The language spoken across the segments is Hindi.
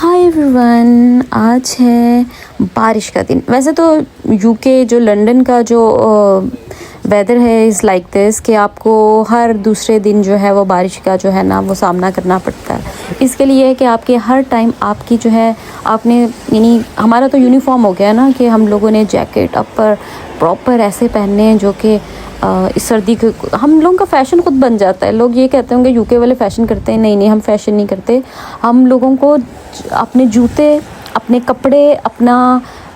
हाय एवरीवन, आज है बारिश का दिन। वैसे तो यूके जो लंदन का जो वेदर है इज़ लाइक दिस कि आपको हर दूसरे दिन जो है वो बारिश का जो है ना वो सामना करना पड़ता है। इसके लिए है कि आपके हर टाइम आपकी जो है आपने यानी हमारा तो यूनिफॉर्म हो गया ना कि हम लोगों ने जैकेट अपर प्रॉपर ऐसे पहनने हैं जो कि इस सर्दी के हम लोगों का फ़ैशन खुद बन जाता है। लोग ये कहते होंगे यूके वाले फ़ैशन करते हैं, नहीं हम फ़ैशन नहीं करते। हम लोगों को अपने जूते, अपने कपड़े, अपना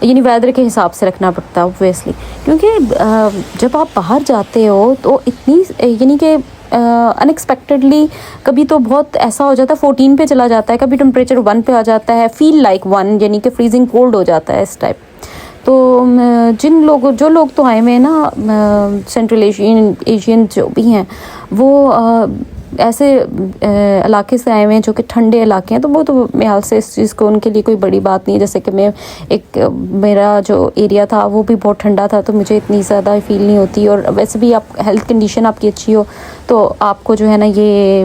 यानी वेदर के हिसाब से रखना पड़ता है ऑब्वियसली, क्योंकि जब आप बाहर जाते हो तो इतनी यानी कि अनएक्सपेक्टेडली कभी तो बहुत ऐसा हो जाता है 14 पे चला जाता है, कभी टेम्परेचर 1 पे आ जाता है, फील लाइक 1 यानी कि फ्रीजिंग कोल्ड हो जाता है इस टाइप। तो जो लोग तो आए हुए हैं ना सेंट्रल एशियन जो भी हैं वो ऐसे इलाके से आए हुए हैं जो कि ठंडे इलाके हैं, तो वो तो मेरे ख्याल से इस चीज़ को उनके लिए कोई बड़ी बात नहीं है। जैसे कि मेरा जो एरिया था वो भी बहुत ठंडा था, तो मुझे इतनी ज़्यादा फील नहीं होती। और वैसे भी आप हेल्थ कंडीशन आपकी अच्छी हो तो आपको जो है ना ये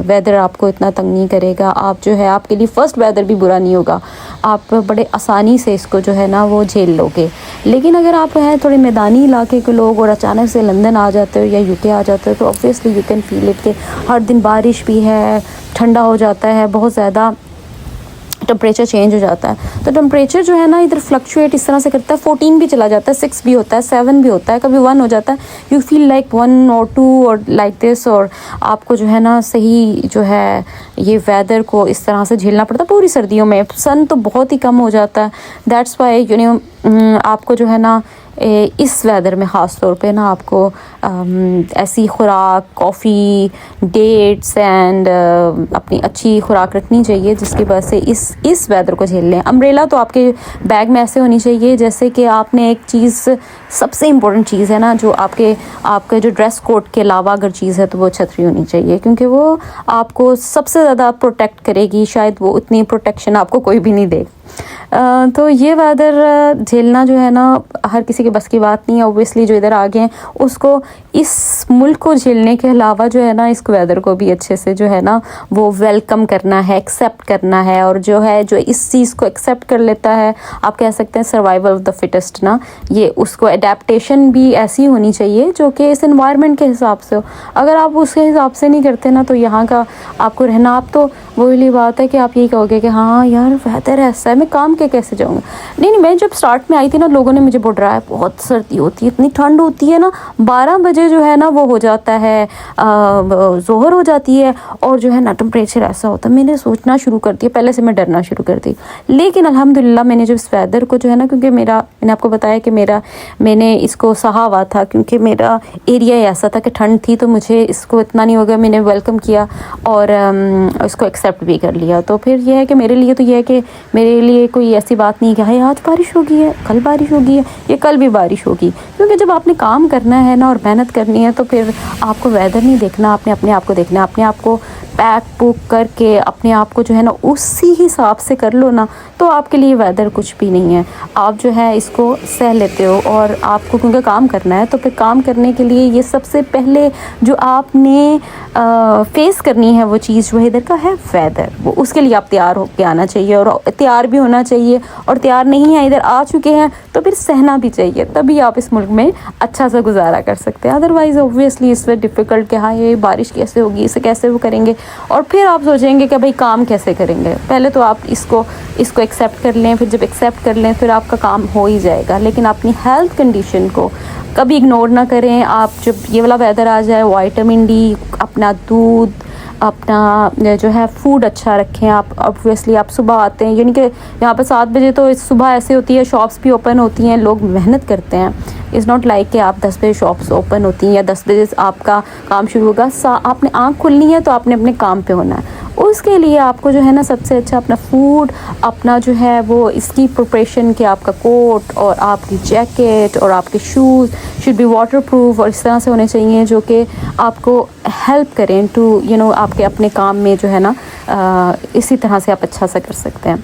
वेदर आपको इतना तंग नहीं करेगा। आप जो है आपके लिए फ़र्स्ट वेदर भी बुरा नहीं होगा, आप बड़े आसानी से इसको जो है ना वो झेल लोगे। लेकिन अगर आप हैं थोड़े मैदानी इलाके के लोग और अचानक से लंदन आ जाते हो या यूके आ जाते हो तो obviously you can feel it कि हर दिन बारिश भी है, ठंडा हो जाता है, बहुत ज़्यादा टेम्परेचर चेंज हो जाता है। तो टेम्परेचर जो है ना इधर फ्लक्चुएट इस तरह से करता है, 14 भी चला जाता है, 6 भी होता है, 7 भी होता है, कभी 1 हो जाता है। यू फील लाइक 1 और 2 और लाइक दिस। और आपको जो है ना सही जो है ये वेदर को इस तरह से झेलना पड़ता है पूरी सर्दियों में। सन तो बहुत ही कम हो जाता है, दैट्स वाई आपको जो है ना इस वेदर में ख़ास तौर पे ना आपको ऐसी खुराक, कॉफ़ी, डेट्स एंड अपनी अच्छी खुराक रखनी चाहिए जिसकी वजह से इस वेदर को झेल लें। अम्ब्रेला तो आपके बैग में ऐसे होनी चाहिए जैसे कि आपने एक चीज़, सबसे इम्पोर्टेंट चीज़ है ना जो आपके जो ड्रेस कोड के अलावा अगर चीज़ है तो वो छतरी होनी चाहिए, क्योंकि वो आपको सबसे ज़्यादा प्रोटेक्ट करेगी। शायद वो उतनी प्रोटेक्शन आपको कोई भी नहीं दे। तो ये वेदर झेलना जो है ना हर किसी के बस की बात नहीं है। ऑब्वियसली जो इधर आ गए हैं उसको इस मुल्क को झेलने के अलावा जो है ना इस वेदर को भी अच्छे से जो है ना वो वेलकम करना है, एक्सेप्ट करना है। और जो है जो इस चीज़ को एक्सेप्ट कर लेता है, आप कह सकते हैं सर्वाइवल ऑफ द फिटेस्ट ना, ये उसको एडेप्टेशन भी ऐसी होनी चाहिए जो कि इस एनवायरनमेंट के हिसाब से हो। अगर आप उसके हिसाब से नहीं करते ना तो यहाँ का आपको रहना, आप तो वही बात है कि आप यही कहोगे कि हाँ यार वेदर ऐसा है, मैं काम के कैसे जाऊँगा। नहीं, मैं जब स्टार्ट में आई थी ना लोगों ने मुझे बहुत डराया, बहुत सर्दी होती है, इतनी ठंड होती है ना, 12 बजे जो है ना वो हो जाता है ज़ोहर हो जाती है और जो है ना टेम्परेचर ऐसा होता है। मैंने सोचना शुरू कर दिया, पहले से मैं डरना शुरू कर दी। लेकिन अल्हम्दुलिल्लाह मैंने जब इस वेदर को जो है ना, क्योंकि मैंने आपको बताया कि मैंने इसको सहा हुआ था, क्योंकि मेरा एरिया ऐसा था कि ठंड थी, तो मुझे इसको इतना नहीं होगा, मैंने वेलकम किया और इसको एक्सेप्ट भी कर लिया। तो फिर यह है कि मेरे लिए तो यह है कि मेरे लिए कोई ऐसी बात नहीं कि हाय आज बारिश होगी है, कल बारिश होगी है, ये कल भी बारिश होगी। क्योंकि जब आपने काम करना है ना और मेहनत करनी है तो फिर आपको वेदर नहीं देखना, आपने अपने आप को देखना है। अपने आप को पैक पुक करके अपने आप को जो है ना उसी हिसाब से कर लो ना, तो आपके लिए वेदर कुछ भी नहीं है। आप जो है इसको सह लेते हो और आपको क्योंकि काम करना है तो फिर काम करने के लिए ये सबसे पहले जो आपने फेस करनी है वो चीज़ वो इधर का है वेदर, वो उसके लिए आप तैयार होकर आना चाहिए और तैयार भी होना चाहिए। और तैयार नहीं है, इधर आ चुके हैं तो फिर सहना भी चाहिए, तभी आप इस मुल्क में अच्छा सा गुजारा कर सकते हैं। अदरवाइज़ ऑब्वियसली इससे डिफ़िकल्ट कि हाँ ये बारिश कैसे होगी, इसे कैसे वो करेंगे, और फिर आप सोचेंगे कि भाई काम कैसे करेंगे। पहले तो आप इसको एक्सेप्ट कर लें, फिर जब एक्सेप्ट कर लें फिर आपका काम हो ही जाएगा। लेकिन अपनी हेल्थ कंडीशन को कभी इग्नोर ना करें। आप जब ये वाला वेदर आ जाए, विटामिन डी, अपना दूध, अपना जो है फूड अच्छा रखें। आप ऑब्वियसली आप सुबह आते हैं, यानी कि यहाँ पर 7 बजे तो सुबह ऐसे होती है, शॉप्स भी ओपन होती हैं, लोग मेहनत करते हैं। इज़ नॉट लाइक कि आप 10 बजे शॉप्स ओपन होती हैं या 10 बजे आपका काम शुरू होगा। आपने आँख खुलनी है तो आपने अपने काम पे होना है। उसके लिए आपको जो है ना सबसे अच्छा अपना फूड, अपना जो है वो इसकी प्रिपरेशन कि आपका कोट और आपकी जैकेट और आपके shoes should be water proof और इस तरह से होने चाहिए जो कि आपको हेल्प करें टू आपके अपने काम में जो है ना इसी तरह से आप अच्छा सा कर सकते हैं।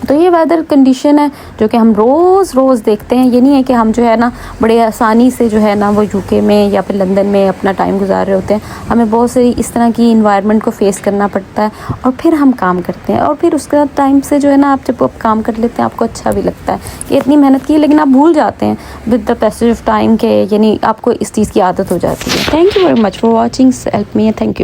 तो ये वेदर कंडीशन है जो कि हम रोज़ देखते हैं। ये नहीं है कि हम जो है ना बड़े आसानी से जो है ना वो यूके में या फिर लंदन में अपना टाइम गुजार रहे होते हैं। हमें बहुत सारी इस तरह की इन्वायरमेंट को फेस करना पड़ता है और फिर हम काम करते हैं, और फिर उसके टाइम से जो है ना आप जब आप काम कर लेते हैं आपको अच्छा भी लगता है कि इतनी मेहनत की, लेकिन आप भूल जाते हैं with the passage of time के, यानी आपको इस चीज़ की आदत हो जाती है। Thank you very much for watching, help me, thank you.